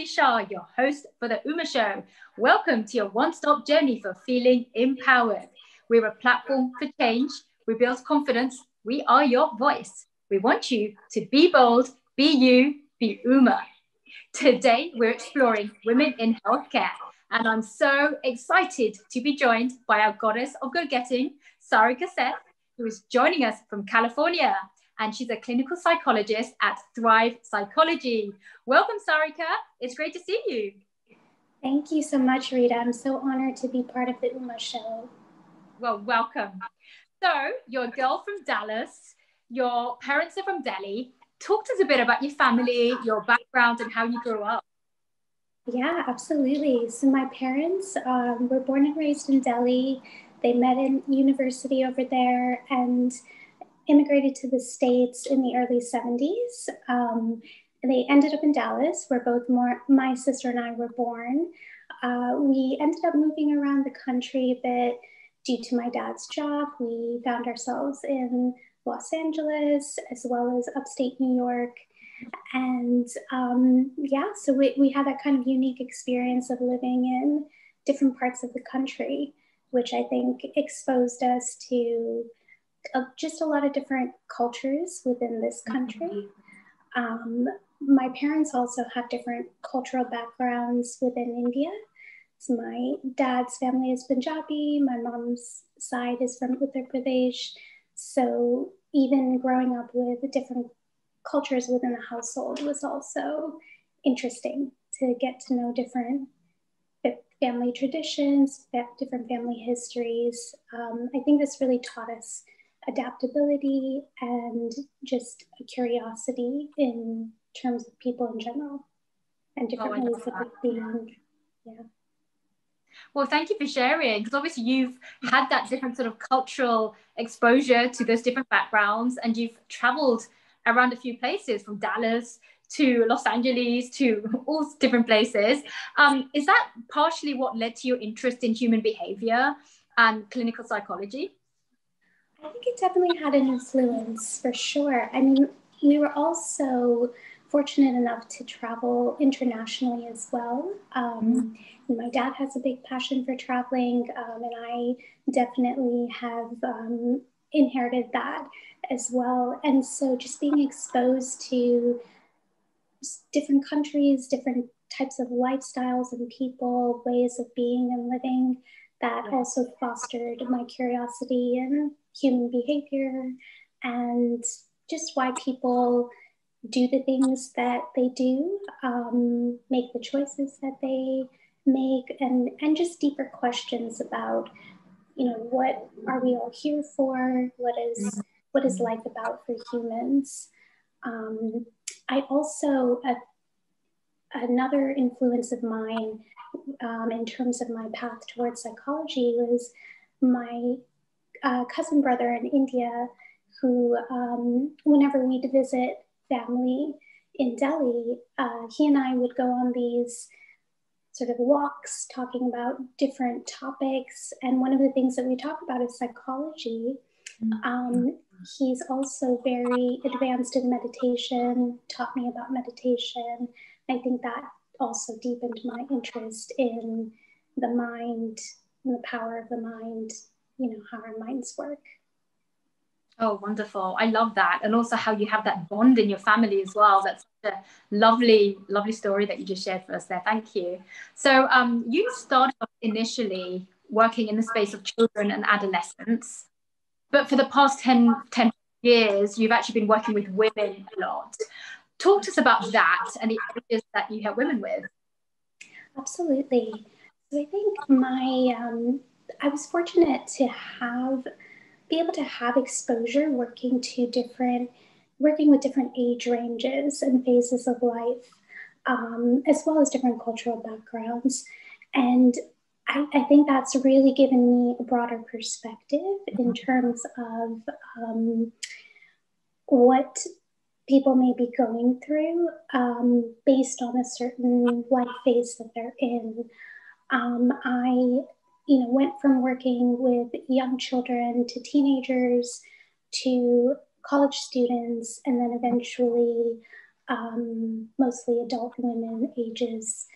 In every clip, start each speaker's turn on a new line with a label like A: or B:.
A: Kakati-Shah, your host for the Uma Show. Welcome to your one-stop journey for feeling empowered. We're a platform for change. We build confidence. We are your voice. We want you to be bold, be you, be Uma. Today, we're exploring women in healthcare. And I'm so excited to be joined by our goddess of good-getting, Sarika Seth, who is joining us from California. And she's a clinical psychologist at Thrive Psychology. Welcome, Sarika. It's great to see you.
B: Thank you so much, Rita. I'm so honored to be part of the Uma Show.
A: Well, welcome. So you're a girl from Dallas. Your parents are from Delhi. Talk to us a bit about your family, your background, and how you grew up.
B: Yeah, absolutely. So my parents were born and raised in Delhi. They met in university over there and immigrated to the States in the early 70s. They ended up in Dallas, where my sister and I were born. We ended up moving around the country a bit due to my dad's job. We found ourselves in Los Angeles, as well as upstate New York. And so we had that kind of unique experience of living in different parts of the country, which I think exposed us to just a lot of different cultures within this country. My parents also have different cultural backgrounds within India. So my dad's family is Punjabi, my mom's side is from Uttar Pradesh. So even growing up with different cultures within the household was also interesting to get to know different family traditions, different family histories. I think this really taught us adaptability and just a curiosity in terms of people in general and different ways of being. Yeah.
A: Well, thank you for sharing, because obviously you've had that different sort of cultural exposure to those different backgrounds, and you've traveled around a few places from Dallas to Los Angeles to all different places. Is that partially what led to your interest in human behavior and clinical psychology?
B: I think it definitely had an influence, for sure. I mean, we were also fortunate enough to travel internationally as well. My dad has a big passion for traveling, and I definitely have inherited that as well. And so just being exposed to different countries, different types of lifestyles and people, ways of being and living, that also fostered my curiosity in human behavior and just why people do the things that they do, make the choices that they make, and just deeper questions about, what are we all here for? What is life about for humans? I also, another influence of mine in terms of my path towards psychology was my cousin brother in India, who whenever we'd visit family in Delhi, he and I would go on these sort of walks talking about different topics. And one of the things that we talk about is psychology. He's also very advanced in meditation, taught me about meditation. I think that also deepened my interest in the mind and the power of the mind, how our minds work.
A: Oh, wonderful. I love that. And also how you have that bond in your family as well. That's such a lovely, lovely story that you just shared for us there. Thank you. So you started off initially working in the space of children and adolescents, but for the past 10 years, you've actually been working with women a lot. Talk to us about that and the areas that you help women with.
B: Absolutely. So I think I was fortunate to be able to have exposure working with different age ranges and phases of life, as well as different cultural backgrounds. And I think that's really given me a broader perspective in terms of what people may be going through based on a certain life phase that they're in. I went from working with young children to teenagers to college students, and then eventually mostly adult women ages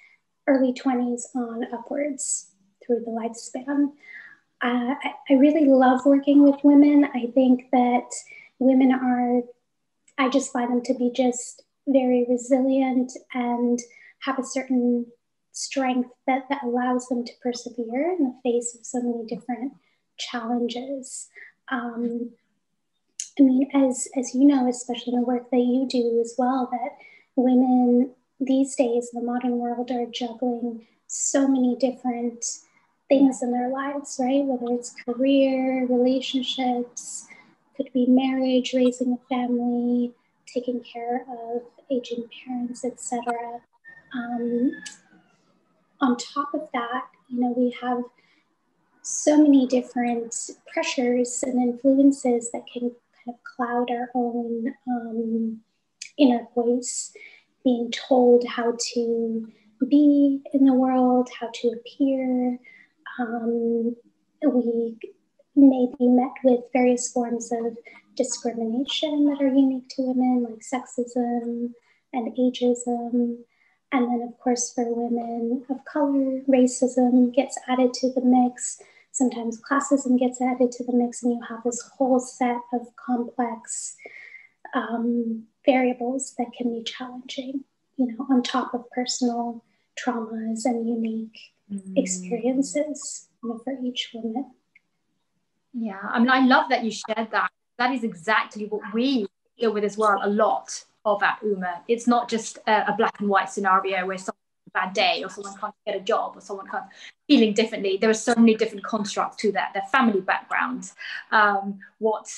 B: early 20s on upwards through the lifespan. I really love working with women. I think that women I just find them to be just very resilient and have a certain strength that allows them to persevere in the face of so many different challenges. I mean, as you know, especially in the work that you do as well, that women these days in the modern world are juggling so many different things in their lives, right? Whether it's career, relationships, could be marriage, raising a family, taking care of aging parents, etc. On top of that, you know, we have so many different pressures and influences that can kind of cloud our own inner voice, being told how to be in the world, how to appear. We may be met with various forms of discrimination that are unique to women, like sexism and ageism. And then, of course, for women of color, racism gets added to the mix. Sometimes classism gets added to the mix, and you have this whole set of complex variables that can be challenging, you know, on top of personal traumas and unique experiences, you know, for each woman.
A: Yeah, I mean, I love that you shared that. That is exactly what we deal with as well, a lot of at UMA. It's not just a black and white scenario where someone has a bad day or someone can't get a job or someone can't feeling differently. There are so many different constructs to that. Their family background, what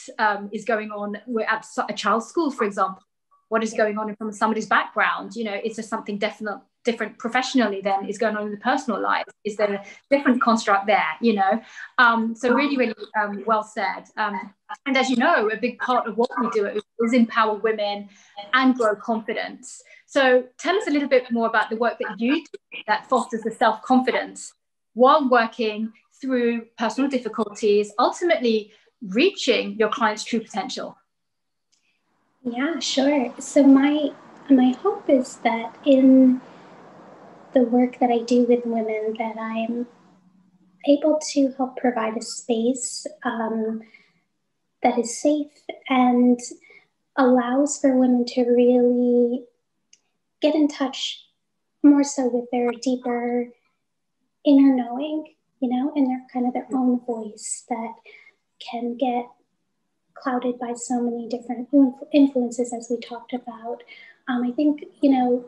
A: is going on at a child's school, for example, what is going on from somebody's background. You know, is there something different professionally then is going on in the personal life? Is there a different construct there, you know? So really well said. And as you know, a big part of what we do is empower women and grow confidence. So tell us a little bit more about the work that you do that fosters the self-confidence while working through personal difficulties, ultimately reaching your client's true potential.
B: Yeah, sure. So my hope is that in the work that I do with women, that I'm able to help provide a space that is safe and allows for women to really get in touch more so with their deeper inner knowing, you know, and their kind of their own voice that can get clouded by so many different influences, as we talked about. I think, you know,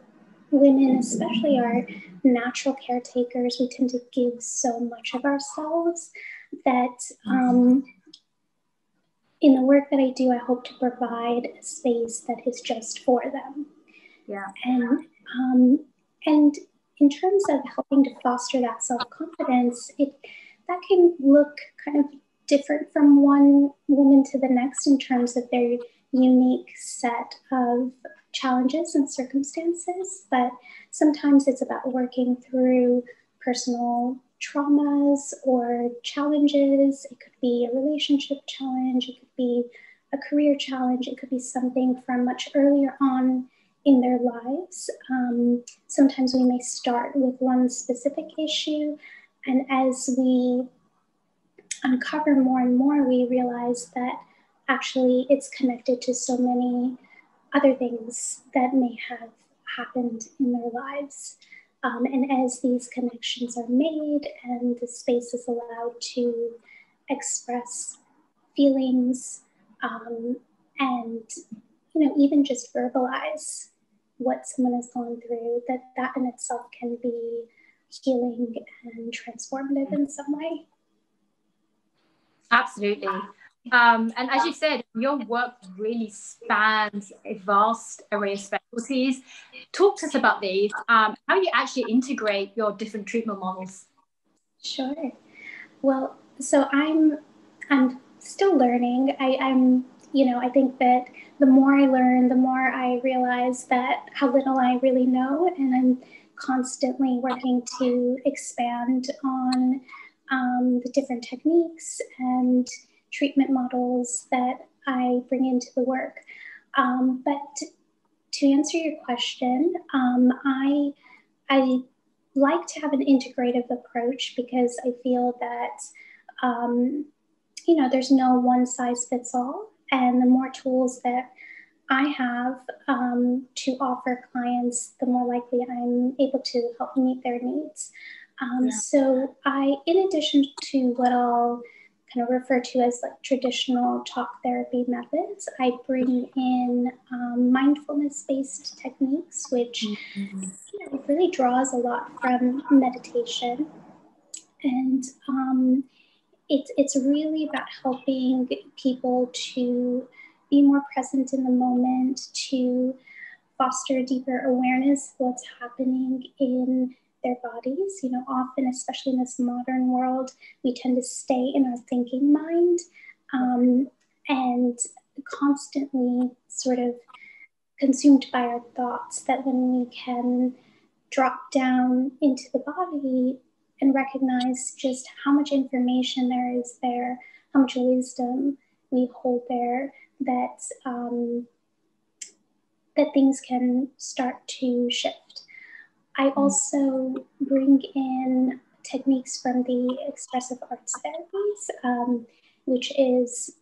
B: women especially are natural caretakers. We tend to give so much of ourselves that in the work that I do, I hope to provide a space that is just for them.
A: Yeah.
B: And in terms of helping to foster that self-confidence, that can look kind of different from one woman to the next in terms of their unique set of challenges and circumstances. But sometimes it's about working through personal traumas or challenges. It could be a relationship challenge, it could be a career challenge, it could be something from much earlier on in their lives. Sometimes we may start with one specific issue, and as we uncover more and more, we realize that actually it's connected to so many other things that may have happened in their lives. And as these connections are made and the space is allowed to express feelings and, you know, even just verbalize what someone has gone through, that in itself can be healing and transformative in some way.
A: Absolutely. And as you said, your work really spans a vast array of specialties. Talk to us about these, how you actually integrate your different treatment models.
B: Sure. Well, so I'm still learning. I'm, you know, I think that the more I learn, the more I realize that how little I really know, and I'm constantly working to expand on the different techniques and treatment models that I bring into the work. But to answer your question, I like to have an integrative approach because I feel that, there's no one size fits all. And the more tools that I have to offer clients, the more likely I'm able to help meet their needs. So in addition to what I'll kind of refer to as like traditional talk therapy methods, I bring in mindfulness-based techniques, which really draws a lot from meditation. And it's really about helping people to be more present in the moment, to foster deeper awareness of what's happening in their bodies. Often, especially in this modern world, we tend to stay in our thinking mind and constantly sort of consumed by our thoughts, that when we can drop down into the body and recognize just how much information there is there, how much wisdom we hold there, that things can start to shift. I also bring in techniques from the expressive arts therapies, which is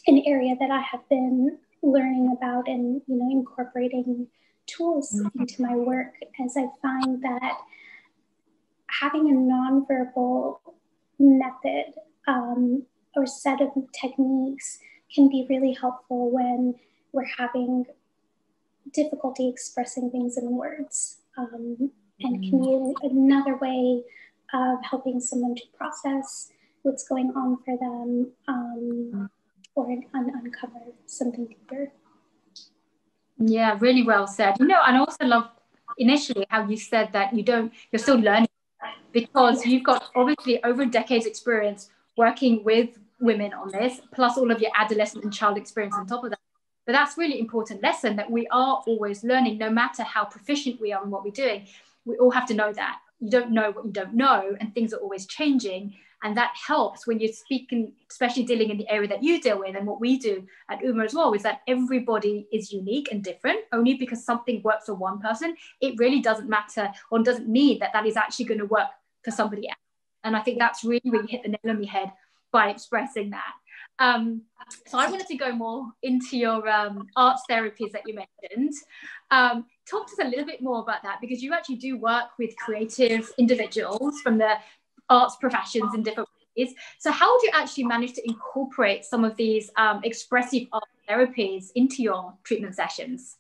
B: an area that I have been learning about and incorporating tools into my work, as I find that having a nonverbal method or set of techniques can be really helpful when we're having difficulty expressing things in words, and can be another way of helping someone to process what's going on for them, or uncover something deeper.
A: Yeah, really well said. And I also love initially how you said that you're still learning, because you've got obviously over a decade's experience working with women on this, plus all of your adolescent and child experience on top of that. But that's really important lesson, that we are always learning, no matter how proficient we are in what we're doing. We all have to know that you don't know what you don't know, and things are always changing. And that helps when you're speaking, especially dealing in the area that you deal with. And what we do at UMA as well is that everybody is unique and different. Only because something works for one person, it really doesn't matter, or doesn't mean that that is actually going to work for somebody else. And I think that's really, really hit the nail on the head by expressing that. So I wanted to go more into your arts therapies that you mentioned. Talk to us a little bit more about that, because you actually do work with creative individuals from the arts professions in different ways. So how do you actually manage to incorporate some of these expressive art therapies into your treatment sessions?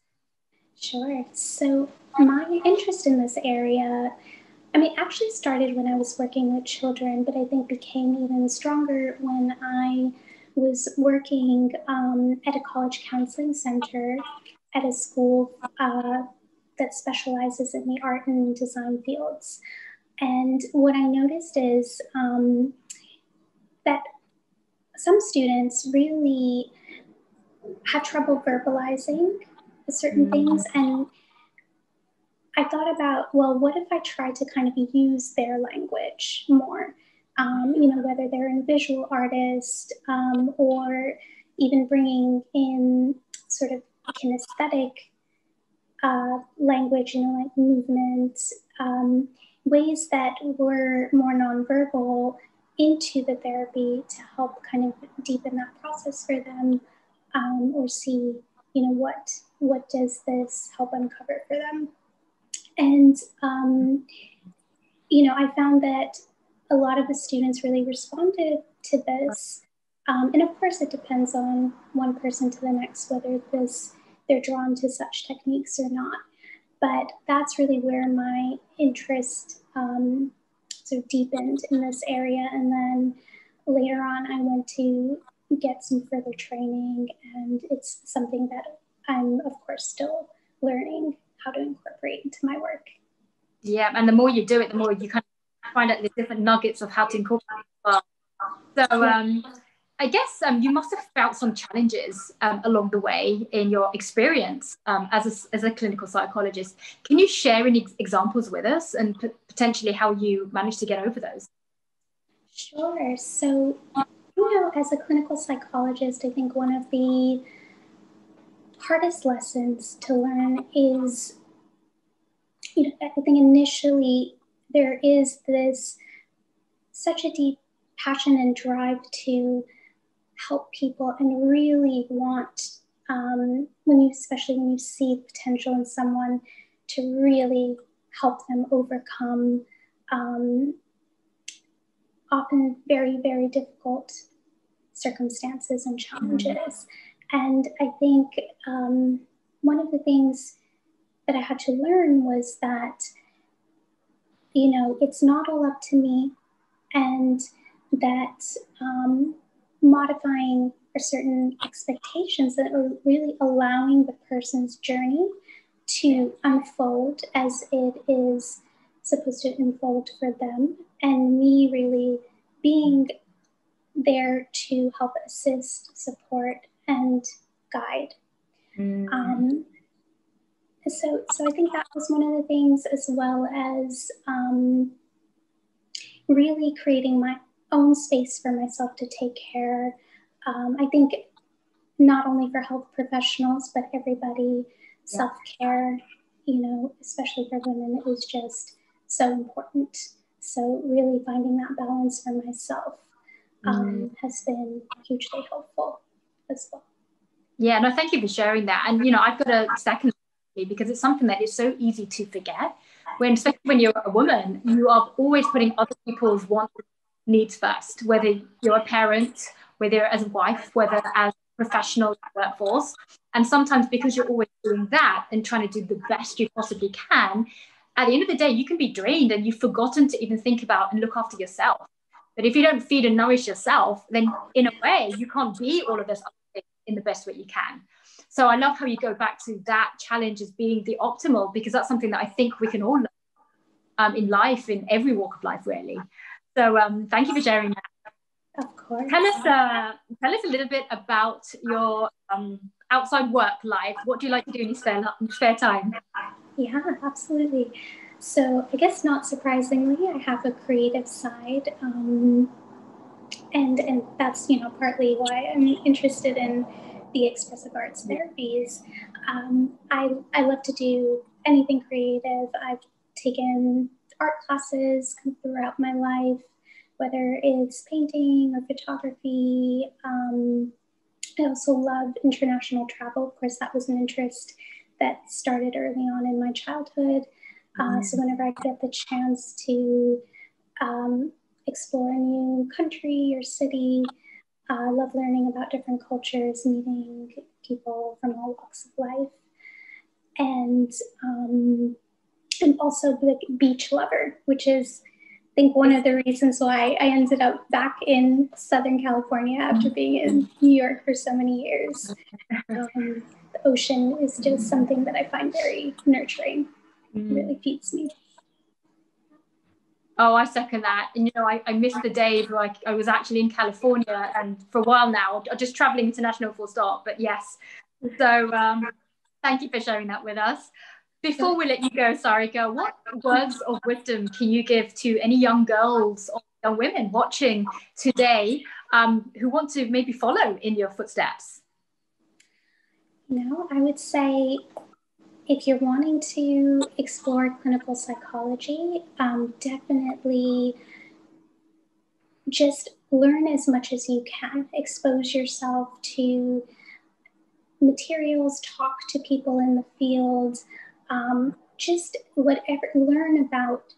B: Sure. So my interest in this area, actually started when I was working with children, but I think became even stronger when I was working at a college counseling center at a school that specializes in the art and design fields. And what I noticed is that some students really had trouble verbalizing certain things. And I thought about, well, what if I tried to kind of use their language more? Whether they're a visual artist or even bringing in sort of kinesthetic language, like movements, ways that were more nonverbal into the therapy to help kind of deepen that process for them, or see, what does this help uncover for them. And, I found that a lot of the students really responded to this. And of course, it depends on one person to the next, whether they're drawn to such techniques or not. But that's really where my interest sort of deepened in this area. And then later on, I went to get some further training, and it's something that I'm, of course, still learning how to incorporate into my work.
A: Yeah, and the more you do it, the more you kind of find out the different nuggets of how to incorporate it as well. So I guess you must have felt some challenges along the way in your experience as a clinical psychologist. Can you share any examples with us, and potentially how you managed to get over those?
B: Sure. So, as a clinical psychologist, I think one of the hardest lessons to learn is, I think initially there is this such a deep passion and drive to help people and really want, especially when you see potential in someone, to really help them overcome often very, very difficult circumstances and challenges. And I think one of the things that I had to learn was that, it's not all up to me, and that modifying for certain expectations, that are really allowing the person's journey to unfold as it is supposed to unfold for them, and me really being there to help assist, support, and guide. So I think that was one of the things, as well as really creating my own space for myself to take care. I think not only for health professionals, but everybody, self-care, especially for women, is just so important. So really finding that balance for myself has been hugely helpful as well.
A: Yeah, no, thank you for sharing that. And, I've got a second, because it's something that is so easy to forget. Especially when you're a woman, you are always putting other people's wants, needs first, whether you're a parent, whether as a wife, whether as a professional workforce. And sometimes because you're always doing that and trying to do the best you possibly can, at the end of the day, you can be drained and you've forgotten to even think about and look after yourself. But if you don't feed and nourish yourself, then in a way, you can't be all of this other things in the best way you can. So I love how you go back to that challenge as being the optimal, because that's something that I think we can all learn in life, in every walk of life, really. So thank you for sharing that.
B: Of course.
A: Tell us a little bit about your outside work life. What do you like to do in your spare time?
B: Yeah, absolutely. So I guess not surprisingly, I have a creative side, and that's partly why I'm interested in the expressive arts therapies. I love to do anything creative. I've taken art classes throughout my life, whether it's painting or photography. I also love international travel. Of course, that was an interest that started early on in my childhood. So whenever I get the chance to explore a new country or city, I love learning about different cultures, meeting people from all walks of life. And I'm also a beach lover, which is, I think, one of the reasons why I ended up back in Southern California after being in New York for so many years. The ocean is just something that I find very nurturing. It really feeds me.
A: Oh, I second that. And, I missed the days where I was actually in California, and for a while now, just traveling international full stop. But yes, so thank you for sharing that with us. Before we let you go, Sarika, what words of wisdom can you give to any young girls or young women watching today who want to maybe follow in your footsteps?
B: I would say, if you're wanting to explore clinical psychology, definitely just learn as much as you can. Expose yourself to materials, talk to people in the field, just whatever, learn about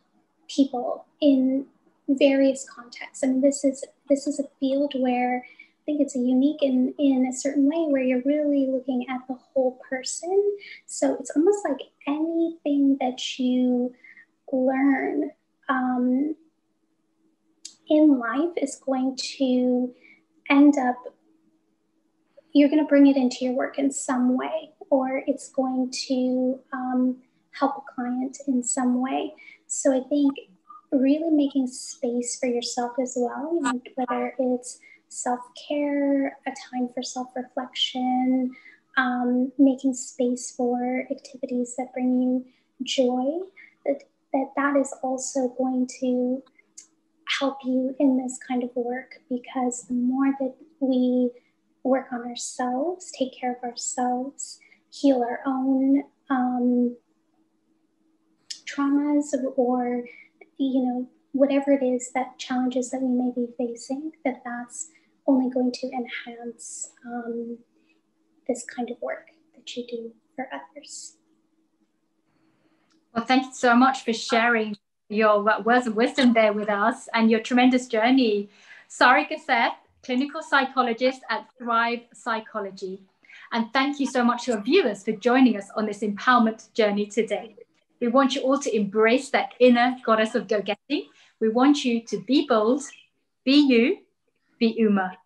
B: people in various contexts. I mean, this is a field where I think it's unique in a certain way, where you're really looking at the whole person. So it's almost like anything that you learn in life is going to end up, you're going to bring it into your work in some way, or it's going to help a client in some way. So I think really making space for yourself as well, whether it's self-care, a time for self-reflection, making space for activities that bring you joy, that is also going to help you in this kind of work, because the more that we work on ourselves, take care of ourselves, heal our own traumas, or, you know, whatever it is, that challenges that we may be facing, that's only going to enhance this kind of work that you do for others.
A: Well, thank you so much for sharing your words of wisdom there with us and your tremendous journey. Sarika Seth, clinical psychologist at Thrive Psychology. And thank you so much to our viewers for joining us on this empowerment journey today. We want you all to embrace that inner goddess of go-getting. We want you to be bold, be you, be Uma.